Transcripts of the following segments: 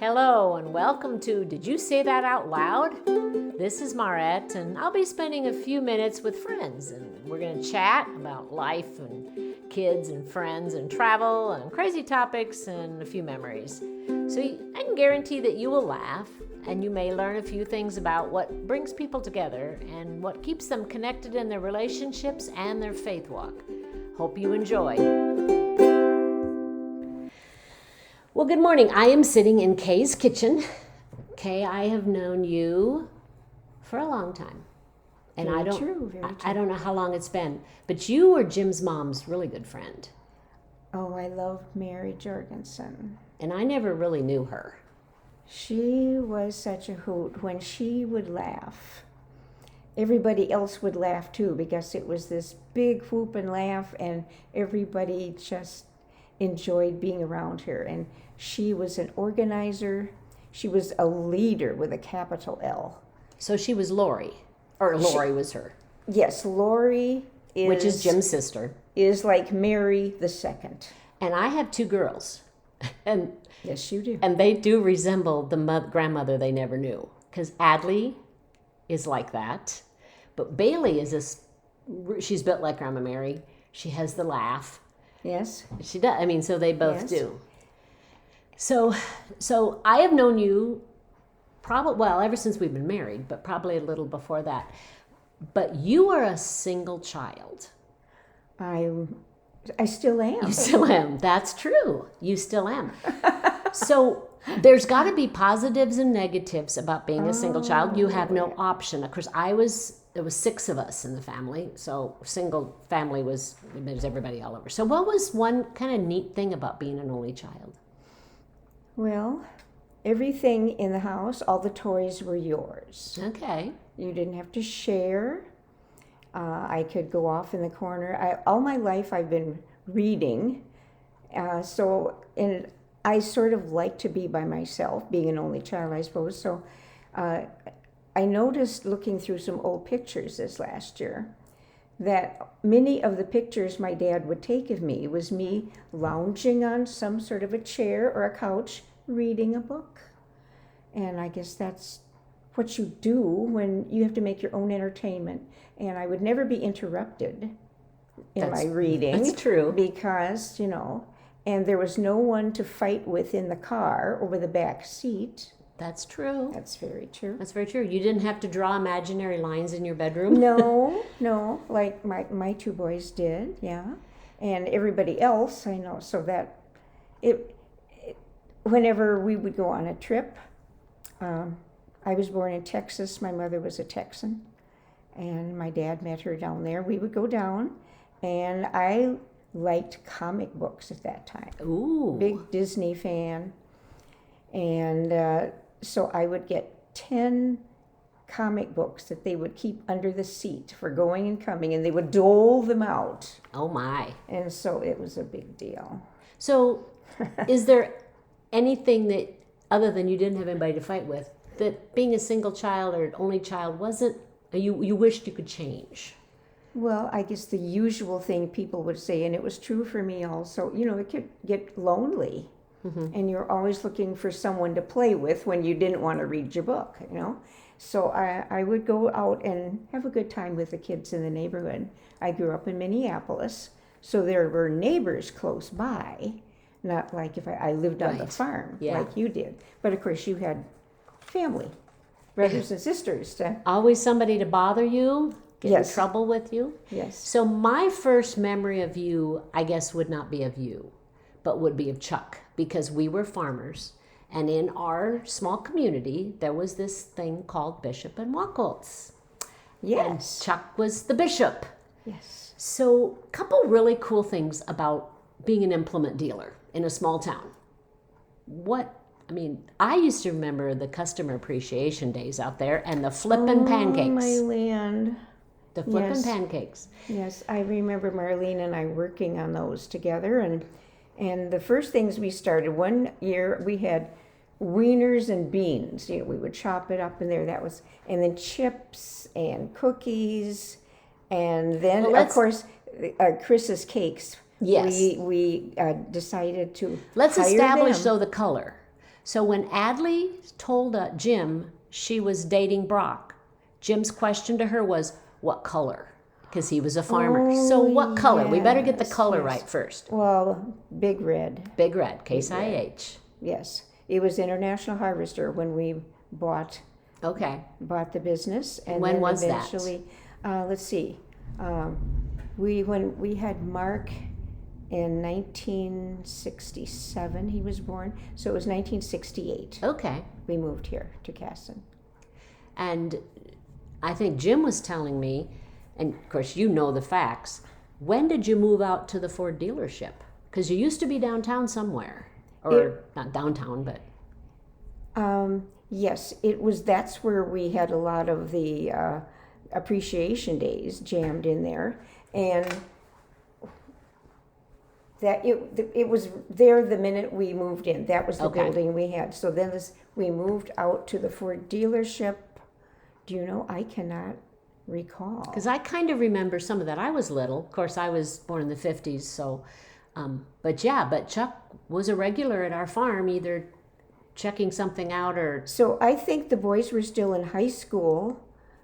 Hello and welcome to Did You Say That Out Loud? This is Marette and I'll be spending a few minutes with friends and we're going to chat about life and kids and friends and travel and crazy topics and a few memories. So I can guarantee that you will laugh and you may learn a few things about what brings people together and what keeps them connected in their relationships and their faith walk. Hope you enjoy. Well, good morning. I am sitting in Kay's kitchen. Kay, I have known you for a long time. And Very I don't true, very I don't know how long it's been, but you were Jim's mom's really good friend. Oh, I love Mary Jorgensen. And I never really knew her. She was such a hoot. When she would laugh, everybody else would laugh too, because it was this big whoop and laugh, and everybody just enjoyed being around her. And she was an organizer. She was a leader with a capital L. So she was Lori, or Lori was her. Yes, Lori is... Which is Jim's sister. Is like Mary the second. And I have two girls. And yes, you do. And they do resemble the grandmother they never knew. Because Adley is like that. But Bailey is she's built like Grandma Mary. She has the laugh. Yes. She does. I mean, so they both Yes. do. So I have known you ever since we've been married, but probably a little before that. But you are a single child. I still am. You still am. That's true. You still am. So there's got to be positives and negatives about being a single child. You have no option. Of course, there was 6 of us in the family. So single family was everybody all over. So what was one kind of neat thing about being an only child? Well, everything in the house, all the toys were yours. Okay. You didn't have to share. I could go off in the corner. All my life I've been reading. I sort of like to be by myself, being an only child, I suppose. So I noticed looking through some old pictures this last year that many of the pictures my dad would take of me was me lounging on some sort of a chair or a couch reading a book. And I guess that's what you do when you have to make your own entertainment. And I would never be interrupted in my reading. That's true. Because, and there was no one to fight with in the car or with the back seat. That's true. That's very true. That's very true. You didn't have to draw imaginary lines in your bedroom? No, like my 2 boys did, yeah. And everybody else, I know, so that whenever we would go on a trip, I was born in Texas, my mother was a Texan, and my dad met her down there. We would go down, and I liked comic books at that time. Ooh. Big Disney fan. And so I would get 10 comic books that they would keep under the seat for going and coming, and they would dole them out. Oh my. And so it was a big deal. So is there anything that, other than you didn't have anybody to fight with, that being a single child or an only child wasn't, you wished you could change? Well, I guess the usual thing people would say, and it was true for me also, it could get lonely. Mm-hmm. And you're always looking for someone to play with when you didn't want to read your book, So I would go out and have a good time with the kids in the neighborhood. I grew up in Minneapolis, so there were neighbors close by, not like if I lived on the farm like you did. But of course you had family, brothers and sisters. Always somebody to bother you, get in trouble with you. Yes. So my first memory of you, I guess, would not be of you, but would be of Chuck, because we were farmers. And in our small community, there was this thing called Bishop and Wacholtz. Yes. And Chuck was the bishop. Yes. So a couple really cool things about being an implement dealer in a small town. I used to remember the customer appreciation days out there and the flippin' pancakes. Oh, my land. The flippin' pancakes. Yes, I remember Marlene and I working on those together. And the first things we started, one year we had wieners and beans. We would chop it up in there. And then chips and cookies. And then, of course, Chris's cakes. Yes. We decided to Let's hire establish, them. though, the color. So when Adley told Jim she was dating Brock, Jim's question to her was, what color? Because he was a farmer. So what color? We better get the color yes. right first. Well, Big Red. Big Red, Case IH. Yes, it was International Harvester when we bought Okay. the business, and When then was that? eventually, let's see, when we had Mark in 1967, he was born, so it was 1968. Okay. We moved here to Casson. And I think Jim was telling me, and of course you know the facts, when did you move out to the Ford dealership? Because you used to be downtown somewhere. Or not downtown, but... Yes, it was. That's where we had a lot of the appreciation days jammed in there, and that it was there the minute we moved in. That was the Okay. building we had. So then as we moved out to the Ford dealership, do you know? I cannot recall. Because I kind of remember some of that. I was little. Of course, I was born in the 50s, so... but Chuck was a regular at our farm, either checking something out or... So I think the boys were still in high school.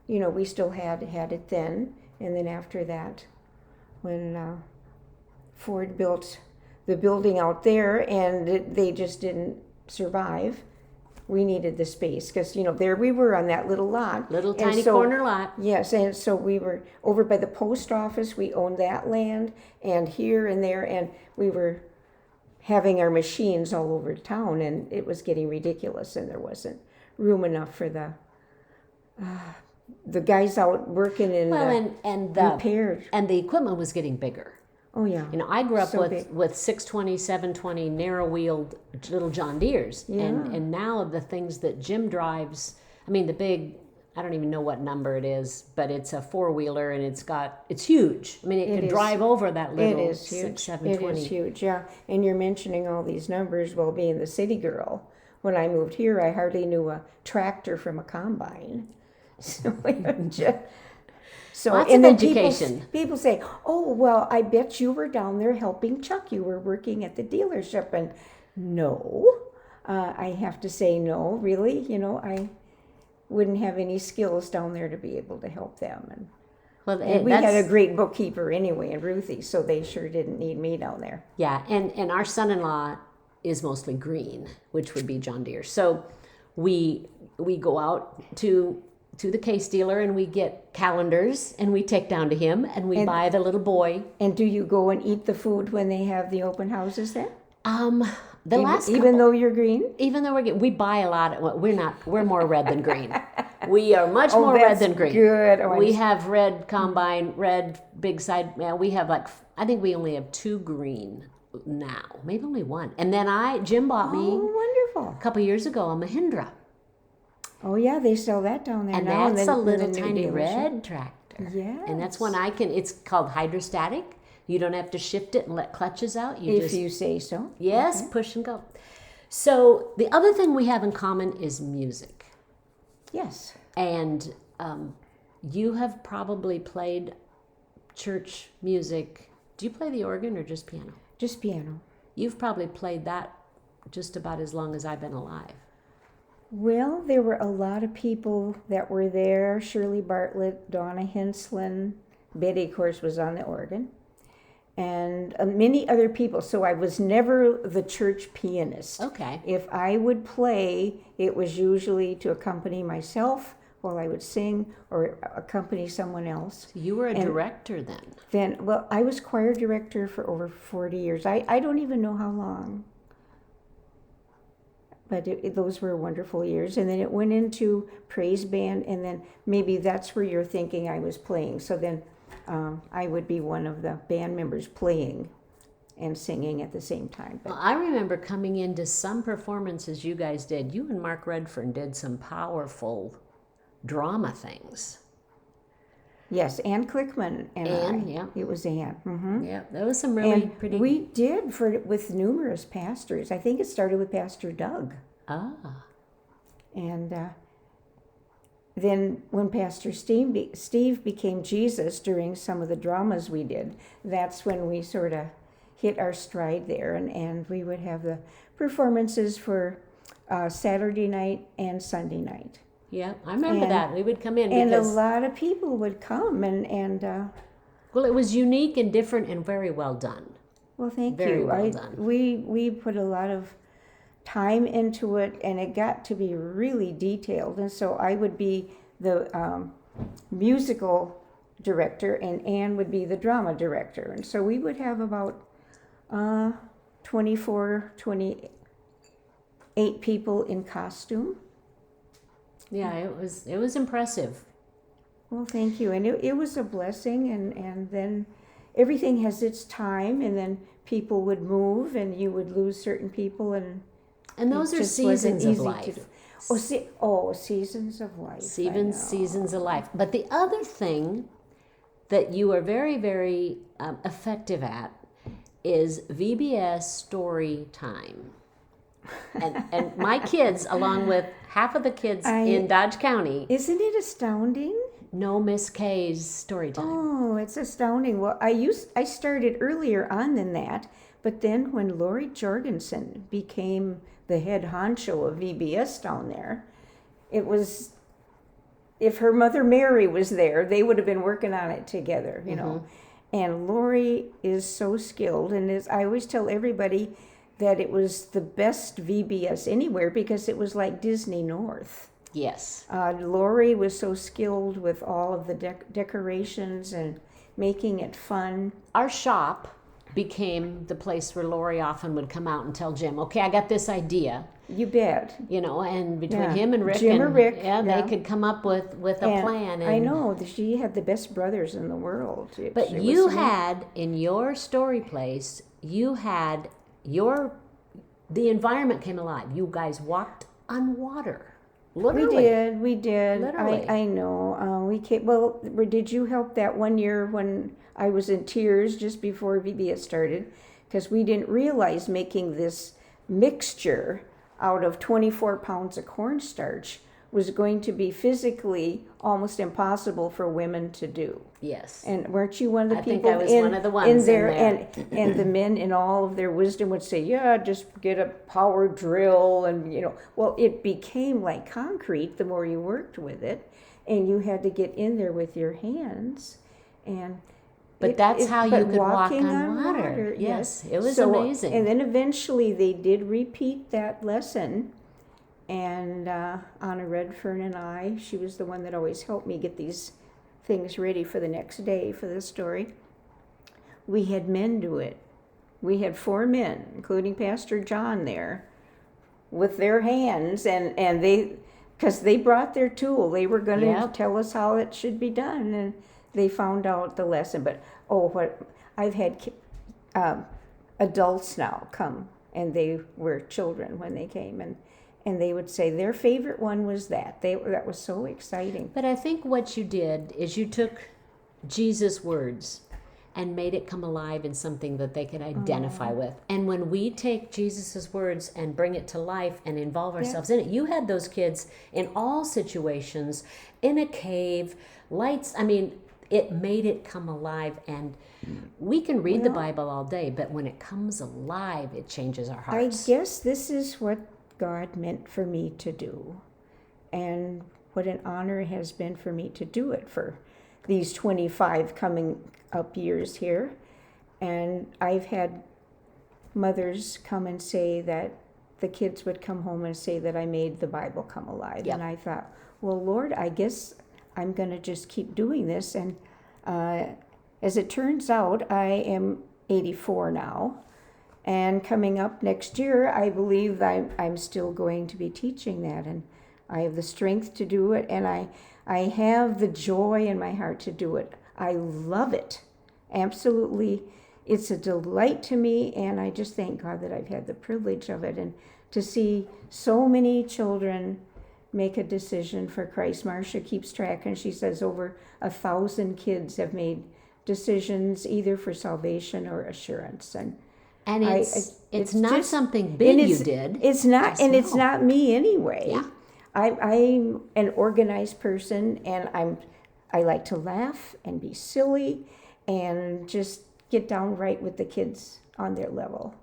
You know, we still had it then. And then after that, when Ford built the building out there and they just didn't survive, we needed the space. Because, you know, there we were on that little lot. Little And tiny so- corner lot. Yes, and so we were over by the post office. We owned that land, and here and there, and we were having our machines all over town, and it was getting ridiculous, and there wasn't room enough for the guys out working in Well, and the repairs. and the equipment was getting bigger. Oh yeah, You know, I grew up So with big. 620, 720 narrow-wheeled little John Deeres, and now the things that Jim drives. I mean, the big. I don't even know what number it is, but it's a four-wheeler and it's huge. I mean, it could is. drive over that it little is huge. 6, 720. It is huge, yeah. And you're mentioning all these numbers. Well, being the city girl, when I moved here, I hardly knew a tractor from a combine. So Lots and of then education. People say, "Oh, well, I bet you were down there helping Chuck. You were working at the dealership." And no, I have to say no. Really, you know, I wouldn't have any skills down there to be able to help them. And Well, we had a that's- great bookkeeper anyway, in Ruthie, so they sure didn't need me down there. Yeah, and our son-in-law is mostly green, which would be John Deere. So we go out to the case dealer and we get calendars and we take down to him and we buy the little boy. And do you go and eat the food when they have the open houses then? The last Even couple, though you're green? even though we buy a lot. We're more red than green. We are much more red that's than green. good. Oh, We I'm- have red combine, red big side. Yeah, we have I think we only have 2 green now, maybe only 1. And then Jim bought me Oh, wonderful. a couple years ago a Mahindra. Oh, yeah, they sell that down there And now. that's then a little in the new tiny dealership. red tractor. Yes. And that's one it's called hydrostatic. You don't have to shift it and let clutches out. You If just, you say so. yes, push and go. So the other thing we have in common is music. Yes. And you have probably played church music. Do you play the organ or just piano? Just piano. You've probably played that just about as long as I've been alive. Well, there were a lot of people that were there. Shirley Bartlett, Donna Henslin, Betty, of course, was on the organ, and many other people. So I was never the church pianist. Okay. If I would play, it was usually to accompany myself while I would sing or accompany someone else. You were a director then. Then, well, I was choir director for over 40 years. I don't even know how long. But those were wonderful years. And then it went into praise band, and then maybe that's where you're thinking I was playing. So then I would be one of the band members playing and singing at the same time. But Well, I remember coming into some performances you guys did. You and Mark Redfern did some powerful drama things. yes, Ann Clickman and Ann, I. yeah. It was Ann. Mm-hmm. Yeah, that was some really And pretty. we did with numerous pastors. I think it started with Pastor Doug. And then when Pastor Steve became Jesus during some of the dramas we did, that's when we sort of hit our stride there. And we would have the performances for Saturday night and Sunday night. Yeah, I remember And- that. We would come in And a because, lot of people would come well, it was unique and different and very well done. well, thank Very you. well done. We put a lot of time into it, and it got to be really detailed. And so I would be the musical director, and Anne would be the drama director. And so we would have about 24, 28 people in costume. Yeah, it was impressive. Well, thank you. And it was a blessing, and then everything has its time, and then people would move, and you would lose certain people, and And those it are just wasn't seasons of easy to life. do. Seasons of life. I know. Seasons of life. But the other thing that you are very, very effective at is VBS story time. And my kids, along with half of the kids in Dodge County, Isn't it astounding? know Miss Kay's story time. Oh, it's astounding. Well, I started earlier on than that, but then when Lori Jorgensen became the head honcho of VBS down there, it was, if her mother Mary was there, they would have been working on it together, you know. And Lori is so skilled, and I always tell everybody that it was the best VBS anywhere because it was like Disney North. Yes. Lori was so skilled with all of the decorations and making it fun. Our shop became the place where Lori often would come out and tell Jim, okay, I got this idea, You bet. you know, and between Yeah. him and Rick, Jim or Rick, yeah, yeah. they could come up with a And plan. And, I know that she had the best brothers in the world. But It you was neat. had, in your story place, you had the environment came alive. You guys walked on water. Literally. We did. Literally. I know. We came. Well, did you help that one year when I was in tears just before VBS started? Because we didn't realize making this mixture out of 24 pounds of cornstarch was going to be physically almost impossible for women to do. Yes. And weren't you one of the I think people I was in, one of the ones in in there? there. And the men in all of their wisdom would say, yeah, just get a power drill. And, you know, well, it became like concrete the more you worked with it. And you had to get in there with your hands. And But that's how you but could walk walking on water. Yes, it was So, amazing. And then eventually they did repeat that lesson. And Anna Redfern and I, she was the one that always helped me get these things ready for the next day for the story. We had men do it. We had 4 men, including Pastor John there, with their hands, and they, because they brought their tool. They were going to Yep. tell us how it should be done, and they found out the lesson. But I've had adults now come, and they were children when they came, and they would say their favorite one was that. That was so exciting. But I think what you did is you took Jesus' words and made it come alive in something that they could identify with. And when we take Jesus' words and bring it to life and involve ourselves in it, you had those kids in all situations, in a cave, lights, I mean, it made it come alive. And we can read the Bible all day, but when it comes alive, it changes our I hearts. guess this is what God meant for me to do, and what an honor it has been for me to do it for these 25 coming up years here. And I've had mothers come and say that the kids would come home and say that I made the Bible come alive. Yep. And I thought, well, Lord, I guess I'm going to just keep doing this. And as it turns out, I am 84 now. And coming up next year, I believe I'm still going to be teaching that. And I have the strength to do it. And I have the joy in my heart to do it. I love it. Absolutely. It's a delight to me. And I just thank God that I've had the privilege of it. And to see so many children make a decision for Christ. Marcia keeps track, and she says over 1,000 kids have made decisions either for salvation or assurance. And it's not just something big and you did. It's not, and it's no. not me anyway. Yeah. I'm an organized person, and I like to laugh and be silly, and just get down right with the kids on their level.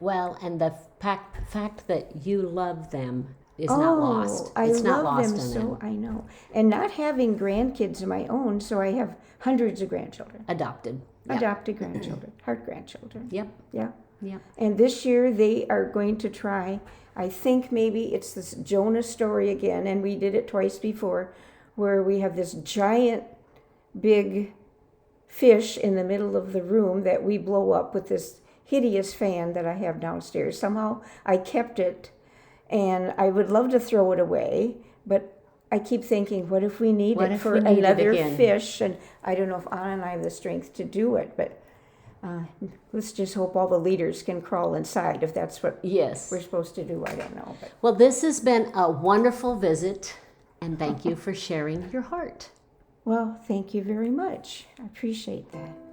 Well, and fact that you love them is not lost. I It's not love lost them on so, them. I know. And not having grandkids of my own, so I have hundreds of grandchildren. Adopted. Yep. Adopted grandchildren, heart grandchildren. Yep. Yeah. Yep. And this year they are going to try, I think maybe it's this Jonah story again, and we did it twice before, where we have this giant big fish in the middle of the room that we blow up with this hideous fan that I have downstairs. Somehow I kept it, and I would love to throw it away, but I keep thinking, what if we need What it if for we need it another again? fish? And I don't know if Anna and I have the strength to do it, but let's just hope all the leaders can crawl inside if that's what Yes. we're supposed to do. I don't know. But Well, this has been a wonderful visit, and thank you for sharing your heart. well, thank you very much. I appreciate that.